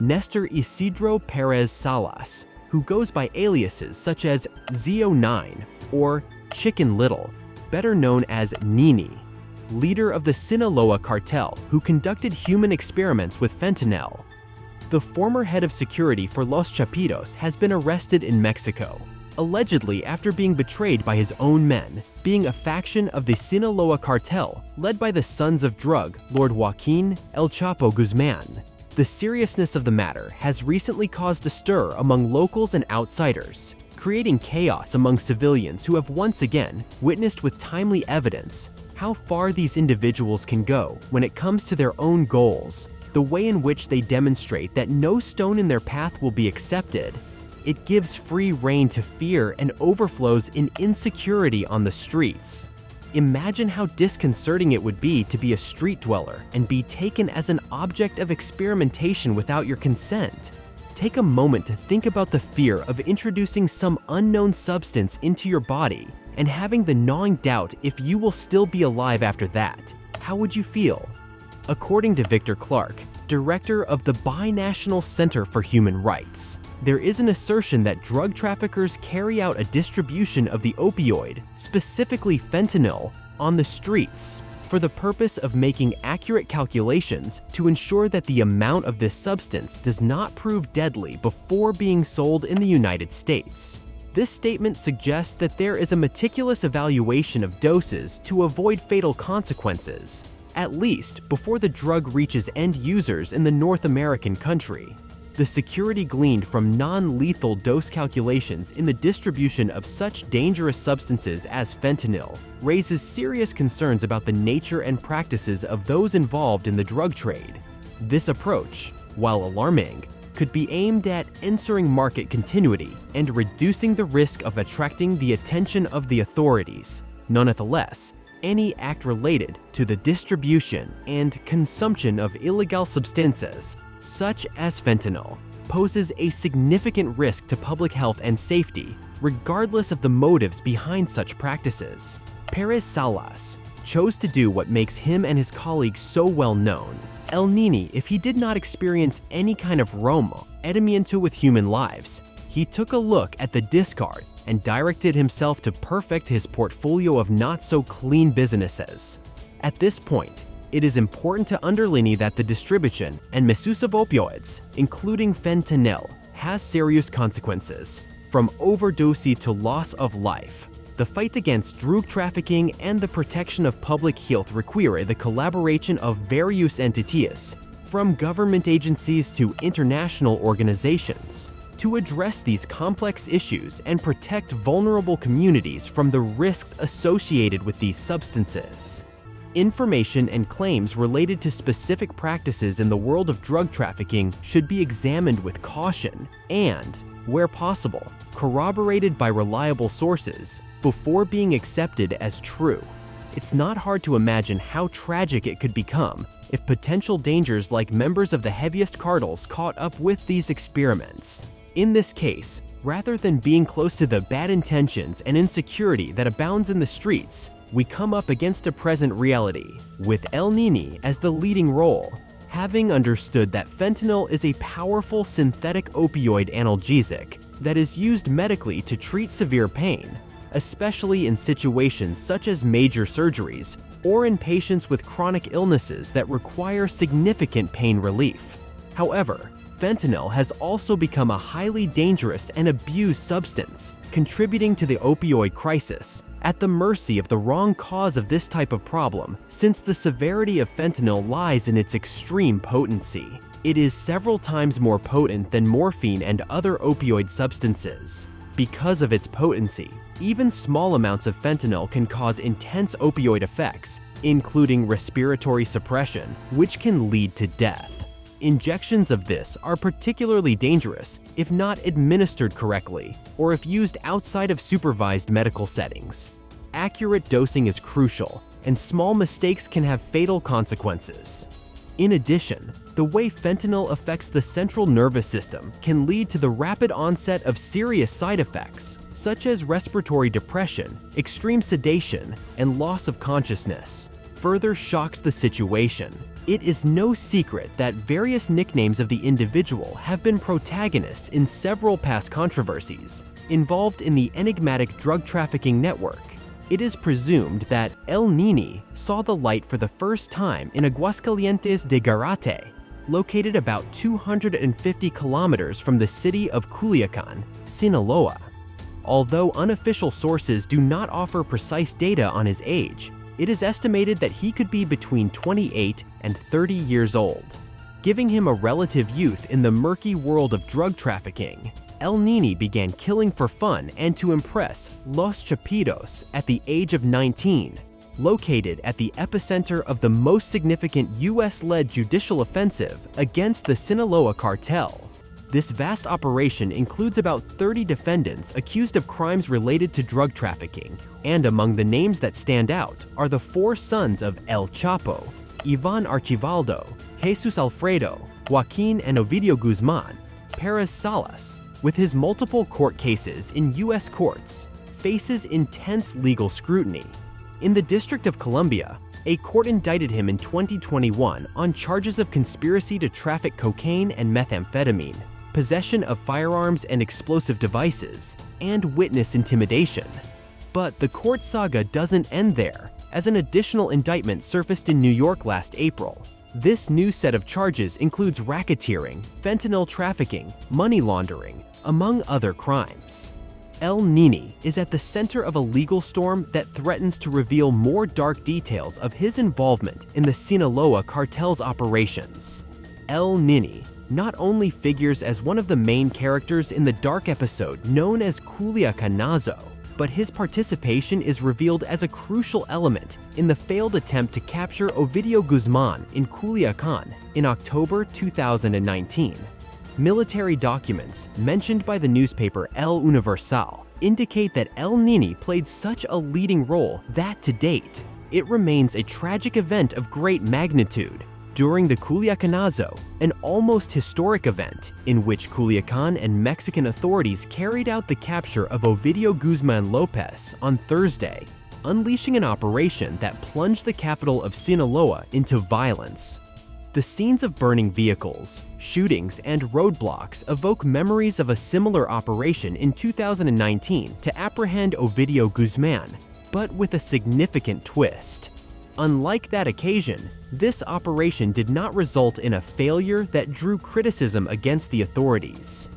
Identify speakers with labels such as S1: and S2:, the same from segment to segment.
S1: Nestor Isidro Perez Salas, who goes by aliases such as Zio9 or Chicken Little, better known as Nini, leader of the Sinaloa cartel who conducted human experiments with fentanyl. The former head of security for Los Chapitos has been arrested in Mexico, allegedly after being betrayed by his own men, being a faction of the Sinaloa cartel led by the Sons of Drug Lord Joaquin El Chapo Guzman. The seriousness of the matter has recently caused a stir among locals and outsiders, creating chaos among civilians who have once again witnessed with timely evidence how far these individuals can go when it comes to their own goals, the way in which they demonstrate that no stone in their path will be accepted. It gives free rein to fear and overflows in insecurity on the streets. Imagine how disconcerting it would be to be a street dweller and be taken as an object of experimentation without your consent. Take a moment to think about the fear of introducing some unknown substance into your body and having the gnawing doubt if you will still be alive after that. How would you feel? According to Victor Clark, director of the Binational Center for Human Rights, there is an assertion that drug traffickers carry out a distribution of the opioid, specifically fentanyl, on the streets for the purpose of making accurate calculations to ensure that the amount of this substance does not prove deadly before being sold in the United States. This statement suggests that there is a meticulous evaluation of doses to avoid fatal consequences, at least before the drug reaches end users in the North American country. The security gleaned from non-lethal dose calculations in the distribution of such dangerous substances as fentanyl raises serious concerns about the nature and practices of those involved in the drug trade. This approach, while alarming, could be aimed at ensuring market continuity and reducing the risk of attracting the attention of the authorities. Nonetheless, any act related to the distribution and consumption of illegal substances, such as fentanyl, poses a significant risk to public health and safety, regardless of the motives behind such practices. Perez Salas chose to do what makes him and his colleagues so well known. El Nini, if he did not experience any kind of romo, edimiento with human lives, he took a look at the discard and directed himself to perfect his portfolio of not-so-clean businesses. At this point, it is important to underline that the distribution and misuse of opioids, including fentanyl, has serious consequences, from overdose to loss of life. The fight against drug trafficking and the protection of public health require the collaboration of various entities, from government agencies to international organizations, to address these complex issues and protect vulnerable communities from the risks associated with these substances. Information and claims related to specific practices in the world of drug trafficking should be examined with caution and, where possible, corroborated by reliable sources before being accepted as true. It's not hard to imagine how tragic it could become if potential dangers like members of the heaviest cartels caught up with these experiments. In this case, rather than being close to the bad intentions and insecurity that abounds in the streets, we come up against a present reality, with El Nini as the leading role. Having understood that fentanyl is a powerful synthetic opioid analgesic that is used medically to treat severe pain, especially in situations such as major surgeries or in patients with chronic illnesses that require significant pain relief. However, fentanyl has also become a highly dangerous and abused substance, contributing to the opioid crisis, at the mercy of the wrong cause of this type of problem, since the severity of fentanyl lies in its extreme potency. It is several times more potent than morphine and other opioid substances. Because of its potency, even small amounts of fentanyl can cause intense opioid effects, including respiratory suppression, which can lead to death. Injections of this are particularly dangerous if not administered correctly or if used outside of supervised medical settings. Accurate dosing is crucial, and small mistakes can have fatal consequences. In addition, the way fentanyl affects the central nervous system can lead to the rapid onset of serious side effects, such as respiratory depression, extreme sedation, and loss of consciousness. Further shocks the situation. It is no secret that various nicknames of the individual have been protagonists in several past controversies involved in the enigmatic drug trafficking network. It is presumed that El Nini saw the light for the first time in Aguascalientes de Garate, located about 250 kilometers from the city of Culiacan, Sinaloa. Although unofficial sources do not offer precise data on his age, it is estimated that he could be between 28 and 30 years old, giving him a relative youth in the murky world of drug trafficking. El Nini began killing for fun and to impress Los Chapitos at the age of 19, located at the epicenter of the most significant US-led judicial offensive against the Sinaloa cartel. This vast operation includes about 30 defendants accused of crimes related to drug trafficking, and among the names that stand out are the 4 sons of El Chapo: Ivan Archivaldo, Jesus Alfredo, Joaquin and Ovidio Guzman. Perez Salas, with his multiple court cases in US courts, faces intense legal scrutiny. In the District of Columbia, a court indicted him in 2021 on charges of conspiracy to traffic cocaine and methamphetamine, possession of firearms and explosive devices, and witness intimidation. But the court saga doesn't end there, as an additional indictment surfaced in New York last April. This new set of charges includes racketeering, fentanyl trafficking, money laundering, among other crimes. El Nini is at the center of a legal storm that threatens to reveal more dark details of his involvement in the Sinaloa cartel's operations. El Nini not only figures as one of the main characters in the dark episode known as Culiacanazo, but his participation is revealed as a crucial element in the failed attempt to capture Ovidio Guzman in Culiacan in October 2019. Military documents mentioned by the newspaper El Universal indicate that El Nini played such a leading role that, to date, it remains a tragic event of great magnitude. During the Culiacanazo, an almost historic event in which Culiacan and Mexican authorities carried out the capture of Ovidio Guzman Lopez on Thursday, unleashing an operation that plunged the capital of Sinaloa into violence. The scenes of burning vehicles, shootings, and roadblocks evoke memories of a similar operation in 2019 to apprehend Ovidio Guzman, but with a significant twist. Unlike that occasion, this operation did not result in a failure that drew criticism against the authorities.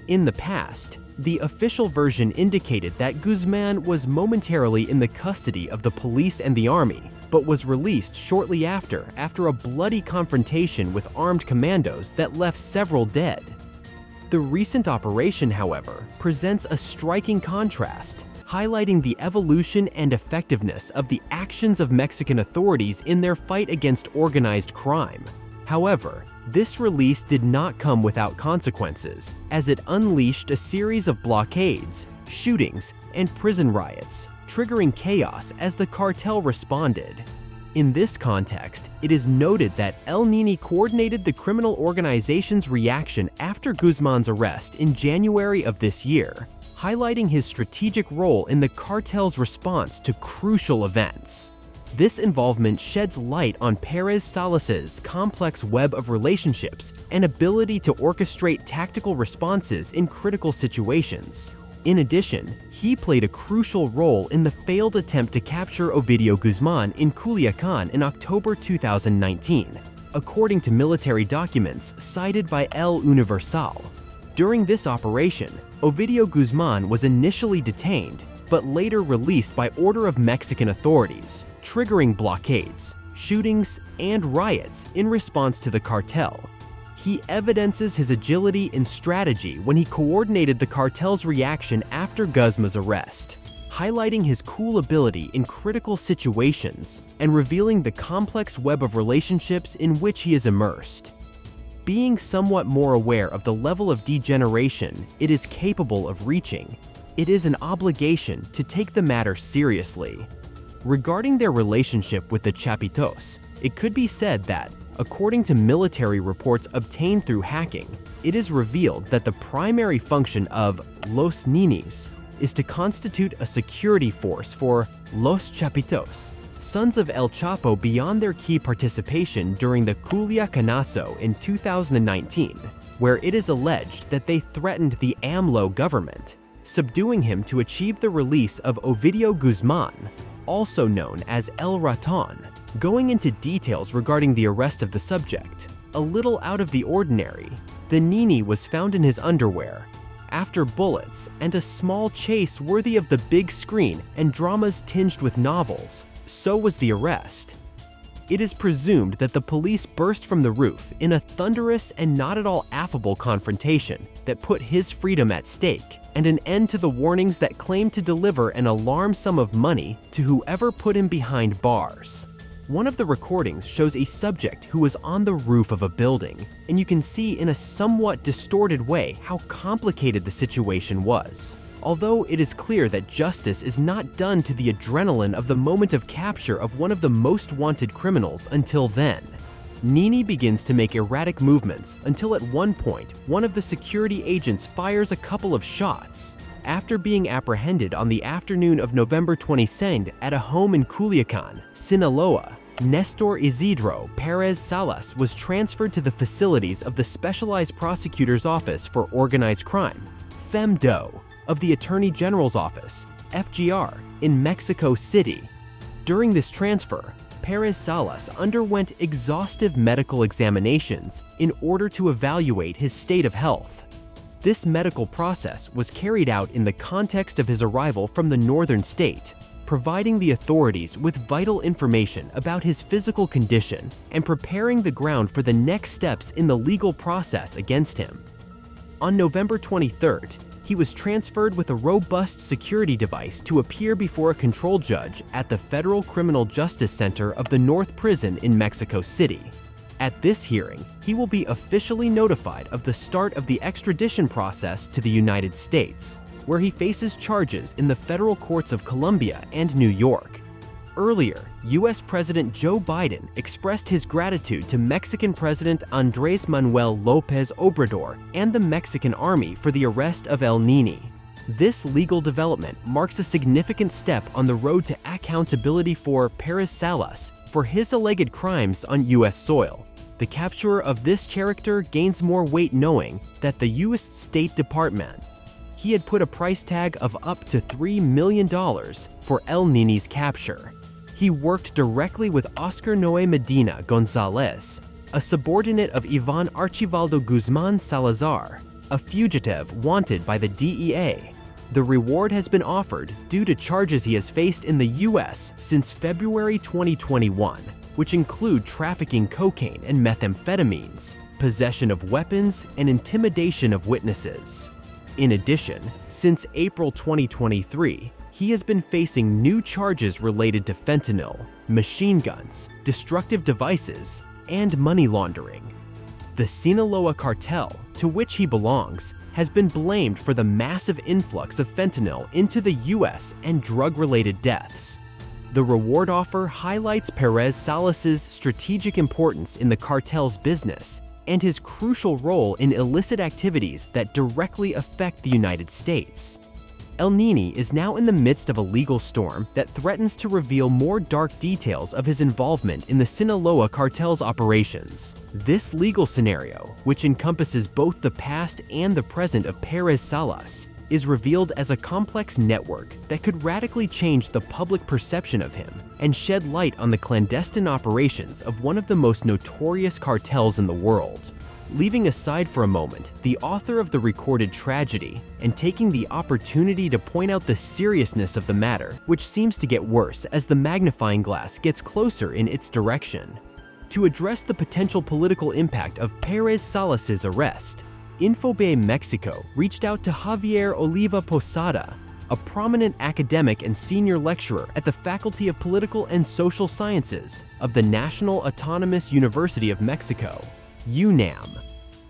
S1: In the past, the official version indicated that Guzman was momentarily in the custody of the police and the army, but was released shortly after a bloody confrontation with armed commandos that left several dead. The recent operation, however, presents a striking contrast, highlighting the evolution and effectiveness of the actions of Mexican authorities in their fight against organized crime. However, this release did not come without consequences, as it unleashed a series of blockades, shootings, and prison riots, triggering chaos as the cartel responded. In this context, it is noted that El Nini coordinated the criminal organization's reaction after Guzman's arrest in January of this year, highlighting his strategic role in the cartel's response to crucial events. This involvement sheds light on Perez Salas's complex web of relationships and ability to orchestrate tactical responses in critical situations. In addition, he played a crucial role in the failed attempt to capture Ovidio Guzman in Culiacan in October 2019, according to military documents cited by El Universal. During this operation, Ovidio Guzman was initially detained, but later released by order of Mexican authorities, triggering blockades, shootings, and riots in response to the cartel. He evidences his agility and strategy when he coordinated the cartel's reaction after Guzman's arrest, highlighting his cool ability in critical situations and revealing the complex web of relationships in which he is immersed. Being somewhat more aware of the level of degeneration it is capable of reaching, it is an obligation to take the matter seriously. Regarding their relationship with the Chapitos, it could be said that, according to military reports obtained through hacking, it is revealed that the primary function of Los Ninis is to constitute a security force for Los Chapitos, sons of El Chapo beyond their key participation during the Culiacanazo in 2019, where it is alleged that they threatened the AMLO government, subduing him to achieve the release of Ovidio Guzman, also known as El Raton. Going into details regarding the arrest of the subject, a little out of the ordinary, the Nini was found in his underwear, after bullets and a small chase worthy of the big screen and dramas tinged with novels. So was the arrest. It is presumed that the police burst from the roof in a thunderous and not at all affable confrontation that put his freedom at stake and an end to the warnings that claimed to deliver an alarm sum of money to whoever put him behind bars. One of the recordings shows a subject who was on the roof of a building, and you can see in a somewhat distorted way how complicated the situation was. Although it is clear that justice is not done to the adrenaline of the moment of capture of one of the most wanted criminals until then. Nini begins to make erratic movements until at one point, one of the security agents fires a couple of shots. After being apprehended on the afternoon of November 22nd at a home in Culiacan, Sinaloa, Nestor Isidro Perez Salas was transferred to the facilities of the Specialized Prosecutor's Office for Organized Crime, FEMDO, of the Attorney General's Office, FGR, in Mexico City. During this transfer, Perez Salas underwent exhaustive medical examinations in order to evaluate his state of health. This medical process was carried out in the context of his arrival from the northern state, providing the authorities with vital information about his physical condition and preparing the ground for the next steps in the legal process against him. On November 23rd, he was transferred with a robust security device to appear before a control judge at the Federal Criminal Justice Center of the North Prison in Mexico City. At this hearing, he will be officially notified of the start of the extradition process to the United States, where he faces charges in the federal courts of Colombia and New York. Earlier, US President Joe Biden expressed his gratitude to Mexican President Andrés Manuel López Obrador and the Mexican Army for the arrest of El Nini. This legal development marks a significant step on the road to accountability for Perez Salas for his alleged crimes on US soil. The capture of this character gains more weight knowing that the US State Department he had put a price tag of up to $3 million for El Nini's capture. He worked directly with Oscar Noé Medina González, a subordinate of Ivan Archivaldo Guzmán Salazar, a fugitive wanted by the DEA. The reward has been offered due to charges he has faced in the US since February 2021, which include trafficking cocaine and methamphetamines, possession of weapons, and intimidation of witnesses. In addition, since April 2023, he has been facing new charges related to fentanyl, machine guns, destructive devices, and money laundering. The Sinaloa cartel, to which he belongs, has been blamed for the massive influx of fentanyl into the US and drug-related deaths. The reward offer highlights Perez Salas's strategic importance in the cartel's business and his crucial role in illicit activities that directly affect the United States. El Nini is now in the midst of a legal storm that threatens to reveal more dark details of his involvement in the Sinaloa cartel's operations. This legal scenario, which encompasses both the past and the present of Perez Salas, is revealed as a complex network that could radically change the public perception of him and shed light on the clandestine operations of one of the most notorious cartels in the world. Leaving aside for a moment the author of the recorded tragedy and taking the opportunity to point out the seriousness of the matter, which seems to get worse as the magnifying glass gets closer in its direction. To address the potential political impact of Perez Salas's arrest, Infobae Mexico reached out to Javier Oliva Posada, a prominent academic and senior lecturer at the Faculty of Political and Social Sciences of the National Autonomous University of Mexico, UNAM.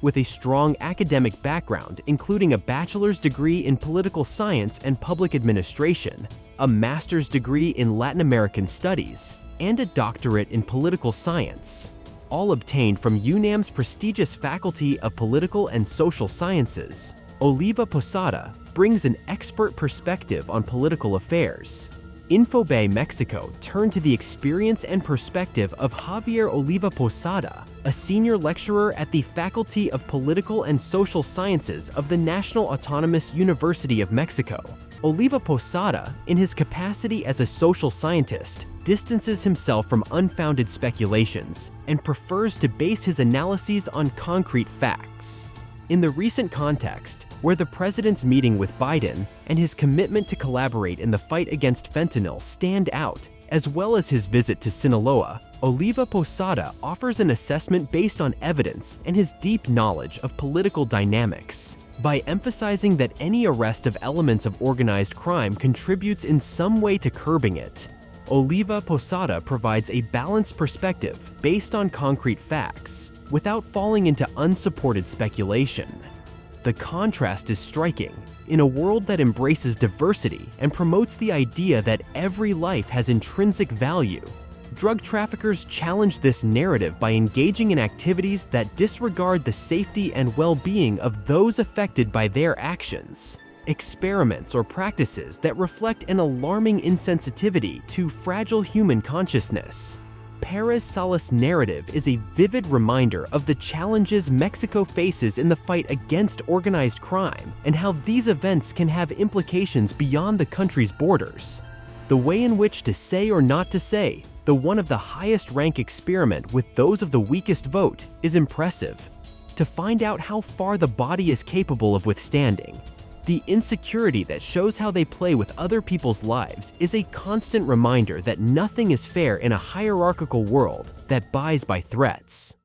S1: With a strong academic background, including a bachelor's degree in political science and public administration, a master's degree in Latin American studies, and a doctorate in political science, all obtained from UNAM's prestigious Faculty of Political and Social Sciences, Oliva Posada brings an expert perspective on political affairs. Infobay Mexico turned to the experience and perspective of Javier Oliva Posada, a senior lecturer at the Faculty of Political and Social Sciences of the National Autonomous University of Mexico. Oliva Posada, in his capacity as a social scientist, distances himself from unfounded speculations and prefers to base his analyses on concrete facts. In the recent context, where the president's meeting with Biden and his commitment to collaborate in the fight against fentanyl stand out, as well as his visit to Sinaloa, Oliva Posada offers an assessment based on evidence and his deep knowledge of political dynamics. By emphasizing that any arrest of elements of organized crime contributes in some way to curbing it, Oliva Posada provides a balanced perspective based on concrete facts, without falling into unsupported speculation. The contrast is striking. In a world that embraces diversity and promotes the idea that every life has intrinsic value, drug traffickers challenge this narrative by engaging in activities that disregard the safety and well-being of those affected by their actions. Experiments or practices that reflect an alarming insensitivity to fragile human consciousness. Perez Salas' narrative is a vivid reminder of the challenges Mexico faces in the fight against organized crime and how these events can have implications beyond the country's borders. The way in which to say or not to say the one of the highest rank experiment with those of the weakest vote is impressive. To find out how far the body is capable of withstanding, the insecurity that shows how they play with other people's lives is a constant reminder that nothing is fair in a hierarchical world that buys by threats.